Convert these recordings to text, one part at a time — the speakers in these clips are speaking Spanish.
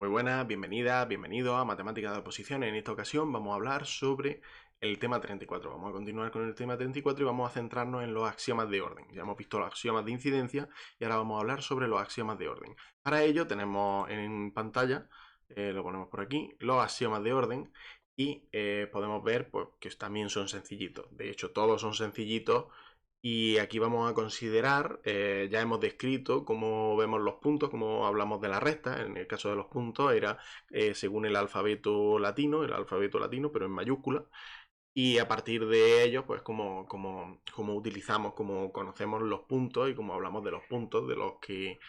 Muy buenas, bienvenida, bienvenido a Matemáticas de Oposición. En esta ocasión vamos a hablar sobre el tema 34. Vamos a continuar con el tema 34 y vamos a centrarnos en los axiomas de orden. Ya hemos visto los axiomas de incidencia y ahora vamos a hablar sobre los axiomas de orden. Para ello tenemos en pantalla, lo ponemos por aquí, los axiomas de orden y podemos ver pues, que también son sencillitos. De hecho, todos son sencillitos. Y aquí vamos a considerar, ya hemos descrito cómo vemos los puntos, cómo hablamos de la recta. En el caso de los puntos era según el alfabeto latino, pero en mayúscula. Y a partir de ello, pues cómo utilizamos, cómo conocemos los puntos y cómo hablamos de los puntos de los que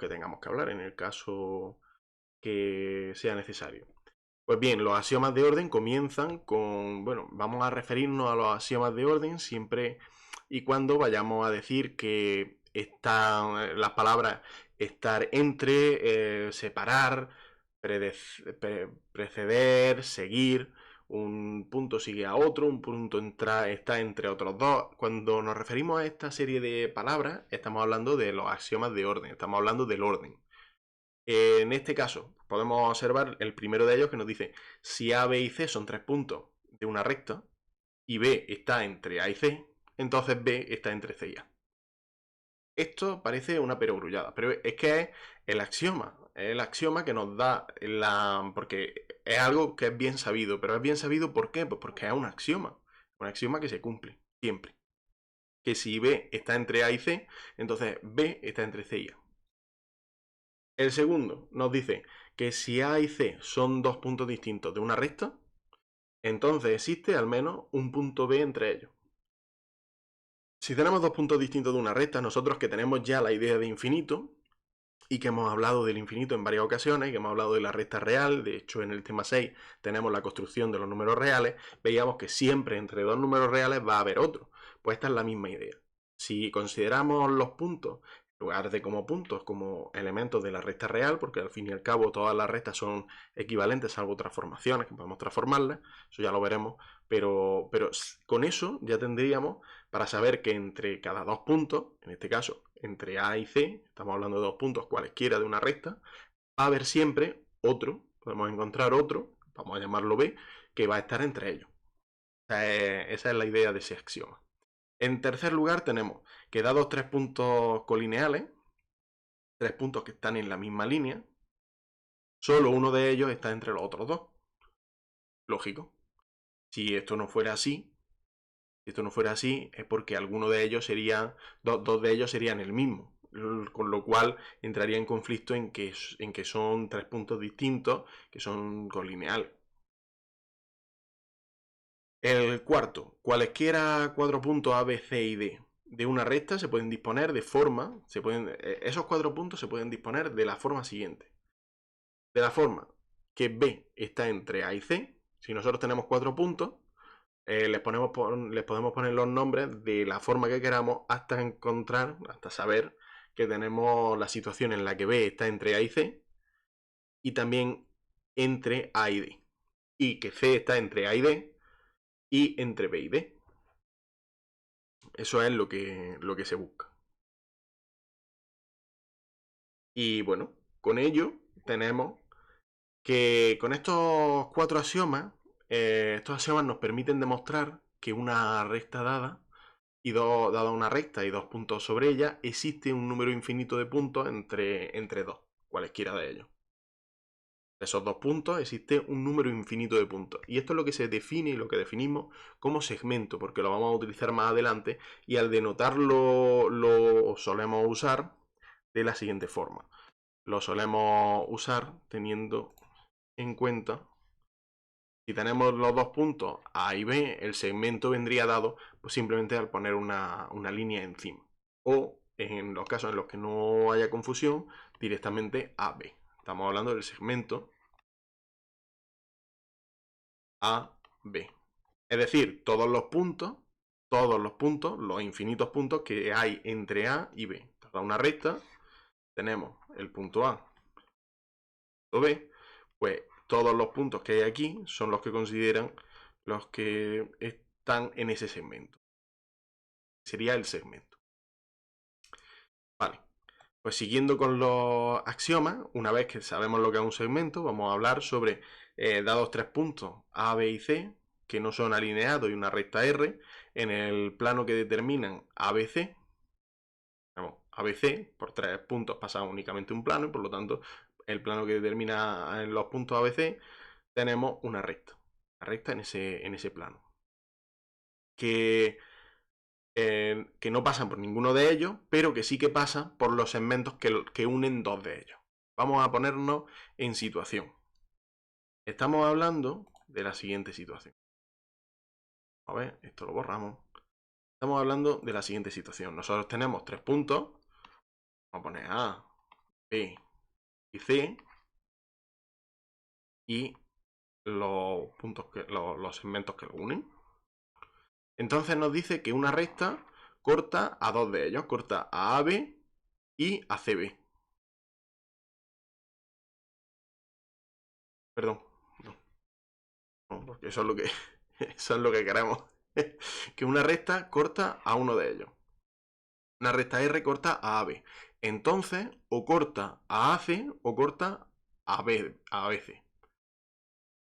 tengamos que hablar en el caso que sea necesario. Pues bien, los axiomas de orden comienzan con, bueno, vamos a referirnos a los axiomas de orden siempre y cuando vayamos a decir que están las palabras estar entre, separar, preceder, seguir, un punto sigue a otro, un punto está entre otros dos. Cuando nos referimos a esta serie de palabras, estamos hablando de los axiomas de orden, estamos hablando del orden. En este caso, podemos observar el primero de ellos que nos dice si A, B y C son tres puntos de una recta y B está entre A y C, entonces B está entre C y A. Esto parece una perogrullada, pero es que es el axioma que nos da porque es algo que es bien sabido, pero es bien sabido ¿por qué? Pues porque es un axioma que se cumple siempre. Que si B está entre A y C, entonces B está entre C y A. El segundo nos dice que si A y C son dos puntos distintos de una recta, entonces existe al menos un punto B entre ellos. Si tenemos dos puntos distintos de una recta, nosotros que tenemos ya la idea de infinito, y que hemos hablado del infinito en varias ocasiones, que hemos hablado de la recta real, de hecho en el tema 6 tenemos la construcción de los números reales, veíamos que siempre entre dos números reales va a haber otro. Pues esta es la misma idea. Si consideramos los puntos, en lugar de como puntos, como elementos de la recta real, porque al fin y al cabo todas las rectas son equivalentes, salvo transformaciones, que podemos transformarlas, eso ya lo veremos, pero con eso ya tendríamos para saber que entre cada dos puntos, en este caso entre A y C, estamos hablando de dos puntos cualesquiera de una recta, va a haber siempre otro, podemos encontrar otro, vamos a llamarlo B, que va a estar entre ellos. Esa es la idea de ese axioma. En tercer lugar tenemos que dados tres puntos colineales, tres puntos que están en la misma línea, solo uno de ellos está entre los otros dos. Lógico. Si esto no fuera así, es porque alguno de ellos sería, dos de ellos serían el mismo, con lo cual entraría en conflicto en que son tres puntos distintos que son colineales. El cuarto, cualesquiera cuatro puntos A, B, C y D de una recta se pueden disponer de forma, esos cuatro puntos se pueden disponer de la forma siguiente. De la forma que B está entre A y C, si nosotros tenemos cuatro puntos, les podemos poner los nombres de la forma que queramos hasta saber que tenemos la situación en la que B está entre A y C y también entre A y D. Y que C está entre A y D y entre B y D. Eso es lo que se busca. Y bueno, con ello tenemos que con estos cuatro axiomas, estos axiomas nos permiten demostrar que una recta dada dada una recta y dos puntos sobre ella, existe un número infinito de puntos entre dos, cualesquiera de ellos. Esos dos puntos existe un número infinito de puntos. Y esto es lo que se define y lo que definimos como segmento, porque lo vamos a utilizar más adelante y al denotarlo lo solemos usar de la siguiente forma. Lo solemos usar teniendo en cuenta, si tenemos los dos puntos A y B, el segmento vendría dado pues simplemente al poner una línea encima. O en los casos en los que no haya confusión, directamente AB. Estamos hablando del segmento AB. Es decir, todos los puntos, los infinitos puntos que hay entre A y B. Toda una recta, tenemos el punto A, punto B, pues todos los puntos que hay aquí son los que consideran los que están en ese segmento. Sería el segmento. Vale. Pues siguiendo con los axiomas, una vez que sabemos lo que es un segmento, vamos a hablar sobre dados 3 puntos A, B y C, que no son alineados y una recta R, en el plano que determinan ABC, vamos, ABC, por 3 puntos pasa únicamente un plano, y por lo tanto, el plano que determina los puntos ABC, tenemos una recta en ese plano. Que no pasan por ninguno de ellos, pero que sí que pasan por los segmentos que unen dos de ellos. Vamos a ponernos en situación. Estamos hablando de la siguiente situación. A ver, esto lo borramos. Estamos hablando de la siguiente situación. Nosotros tenemos 3 puntos. Vamos a poner A, B y C. Y los puntos los segmentos que lo unen. Entonces nos dice que una recta corta a dos de ellos. Corta a AB y a CB. Perdón. No, porque eso es lo que, eso es lo que queremos. Que una recta corta a uno de ellos. Una recta R corta a AB. Entonces, o corta a AC o corta a ABC.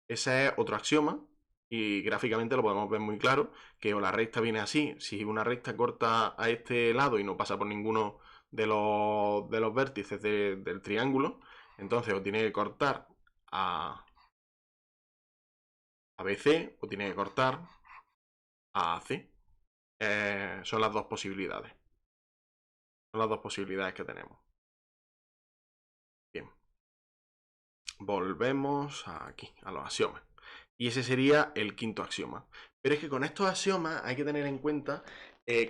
Ese es otro axioma y gráficamente lo podemos ver muy claro, que o la recta viene así, si una recta corta a este lado y no pasa por ninguno de los vértices del triángulo, entonces o tiene que cortar a ABC o tiene que cortar a AC. Son las dos posibilidades. Son las dos posibilidades que tenemos. Bien. Volvemos aquí, a los axiomas. Y ese sería el quinto axioma. Pero es que con estos axiomas hay que tener en cuenta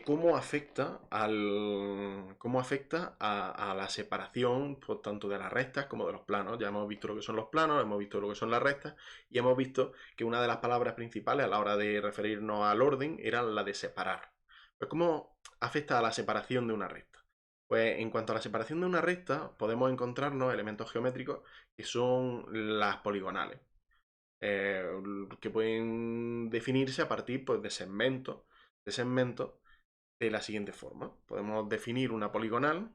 cómo afecta a la separación, por tanto de las rectas como de los planos. Ya hemos visto lo que son los planos, hemos visto lo que son las rectas y hemos visto que una de las palabras principales a la hora de referirnos al orden era la de separar. Pues ¿cómo afecta a la separación de una recta? Pues en cuanto a la separación de una recta, podemos encontrarnos elementos geométricos que son las poligonales, que pueden definirse a partir pues, de segmentos de la siguiente forma. Podemos definir una poligonal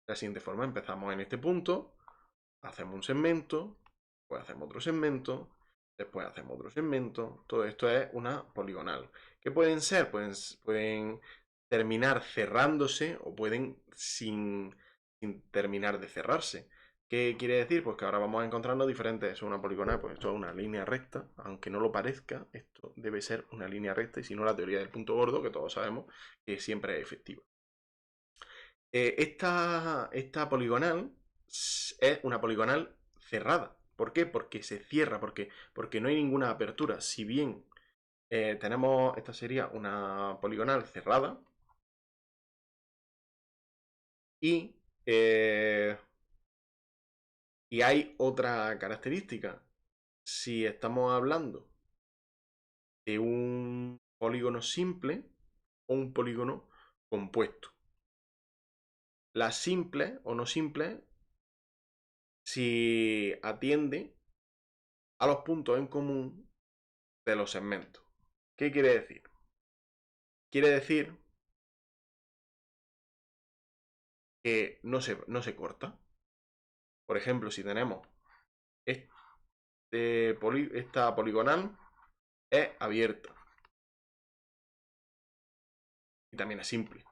de la siguiente forma. Empezamos en este punto, hacemos un segmento, después hacemos otro segmento, después hacemos otro segmento. Todo esto es una poligonal. ¿Qué pueden ser? Pueden terminar cerrándose o pueden sin terminar de cerrarse. ¿Qué quiere decir? Pues que ahora vamos a encontrarnos diferentes. Eso es una poligonal, pues esto es una línea recta, aunque no lo parezca, esto debe ser una línea recta y si no la teoría del punto gordo, que todos sabemos que siempre es efectiva. Esta poligonal es una poligonal cerrada. ¿Por qué? Porque se cierra, porque no hay ninguna apertura. Si bien esta sería una poligonal cerrada y hay otra característica. Si estamos hablando de un polígono simple o un polígono compuesto. Las simples o no simples, si atiende a los puntos en común de los segmentos. ¿Qué quiere decir? Quiere decir que no se corta. Por ejemplo, si tenemos esta poligonal es abierta y también es simple,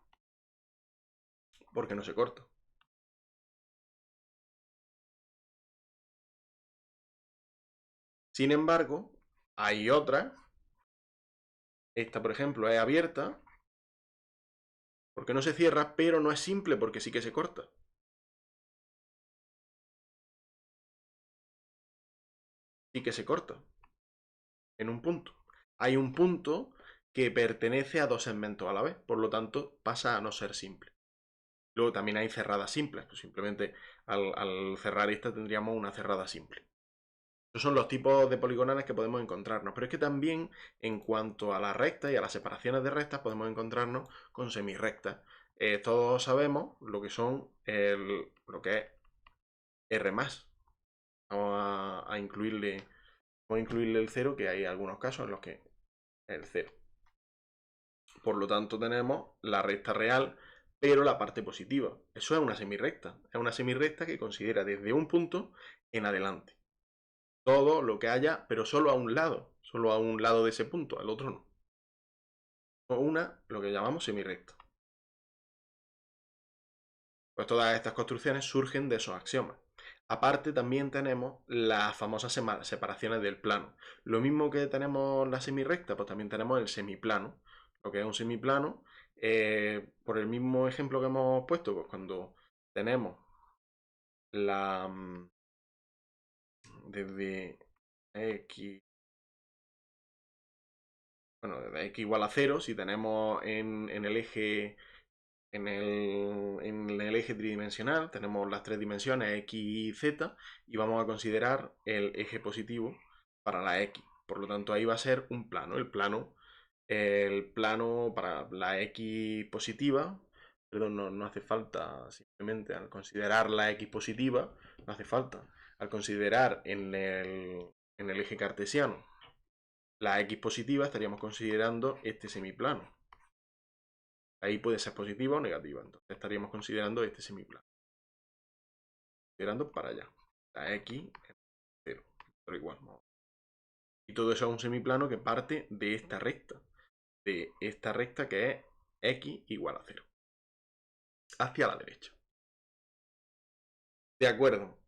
porque no se corta. Sin embargo, hay otra. Esta, por ejemplo, es abierta porque no se cierra, pero no es simple porque sí que se corta. Sí que se corta en un punto. Hay un punto que pertenece a dos segmentos a la vez, por lo tanto pasa a no ser simple. Luego también hay cerradas simples, pues simplemente al cerrar esta tendríamos una cerrada simple. Esos son los tipos de poligonales que podemos encontrarnos, pero es que también en cuanto a las rectas y a las separaciones de rectas podemos encontrarnos con semirrectas. Todos sabemos lo que son lo que es R+. Vamos a incluirle el 0, que hay algunos casos en los que es el 0. Por lo tanto tenemos la recta real pero la parte positiva. Eso es una semirrecta. Es una semirrecta que considera desde un punto en adelante. Todo lo que haya, pero solo a un lado de ese punto, al otro no. O una, lo que llamamos semirrecta. Pues todas estas construcciones surgen de esos axiomas. Aparte también tenemos las famosas separaciones del plano. Lo mismo que tenemos la semirrecta, pues también tenemos el semiplano. Lo que es un semiplano, por el mismo ejemplo que hemos puesto, pues cuando tenemos la desde x, bueno, desde x igual a 0, si tenemos en el eje en el eje tridimensional tenemos las tres dimensiones x y z y vamos a considerar el eje positivo para la x. Por lo tanto, ahí va a ser un plano. El plano para la x positiva, perdón, no hace falta, simplemente al considerar la x positiva, no hace falta. Al considerar en el eje cartesiano la x positiva, estaríamos considerando este semiplano. Ahí puede ser positiva o negativa. Entonces estaríamos considerando este semiplano. Considerando para allá. La x es 0. Pero igual. ¿No? Y todo eso es un semiplano que parte de esta recta. De esta recta que es x igual a 0. Hacia la derecha. De acuerdo.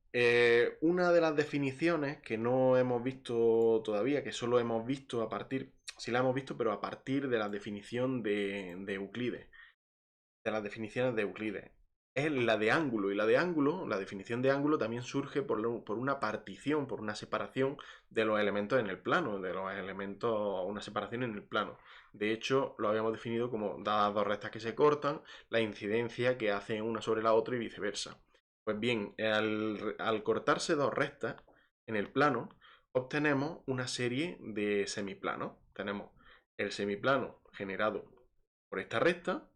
Una de las definiciones que no hemos visto todavía, que solo hemos visto a partir, sí la hemos visto, pero a partir de la definición de Euclides. De las definiciones de Euclides. Es la de ángulo. Y la de ángulo, la definición de ángulo también surge por una partición, por una separación de los elementos en el plano, de los elementos, una separación en el plano. De hecho, lo habíamos definido como dadas dos rectas que se cortan, la incidencia que hacen una sobre la otra y viceversa. Pues bien, al cortarse dos rectas en el plano, obtenemos una serie de semiplanos. Tenemos el semiplano generado por esta recta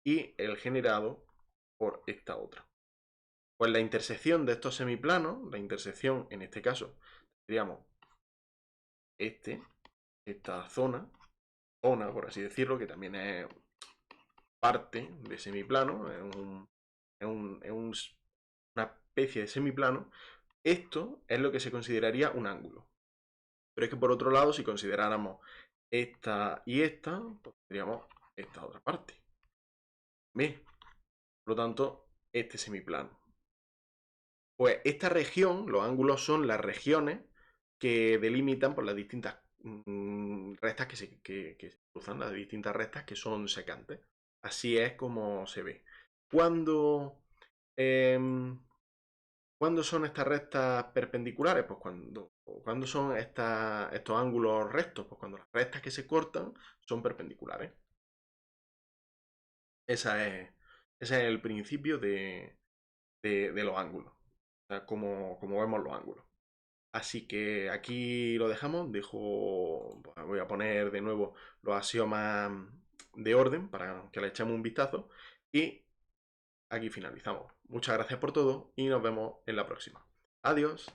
y el generado por esta otra. Pues la intersección de estos semiplanos, la intersección en este caso, diríamos esta zona, por así decirlo, que también es parte de semiplano, es una especie de semiplano, esto es lo que se consideraría un ángulo. Pero es que por otro lado, si consideráramos esta y esta, pues tendríamos esta otra parte. ¿Ves? Por lo tanto, este semiplano. Pues esta región, los ángulos son las regiones que delimitan por las distintas rectas que se cruzan, las distintas rectas que son secantes. Así es como se ve. ¿Cuándo son estas rectas perpendiculares? Pues cuando son estos ángulos rectos, pues cuando las rectas que se cortan son perpendiculares. Ese es el principio de los ángulos. O sea, como vemos los ángulos. Así que aquí lo dejamos. Voy a poner de nuevo los axiomas de orden para que le echemos un vistazo. Y aquí finalizamos. Muchas gracias por todo y nos vemos en la próxima. Adiós.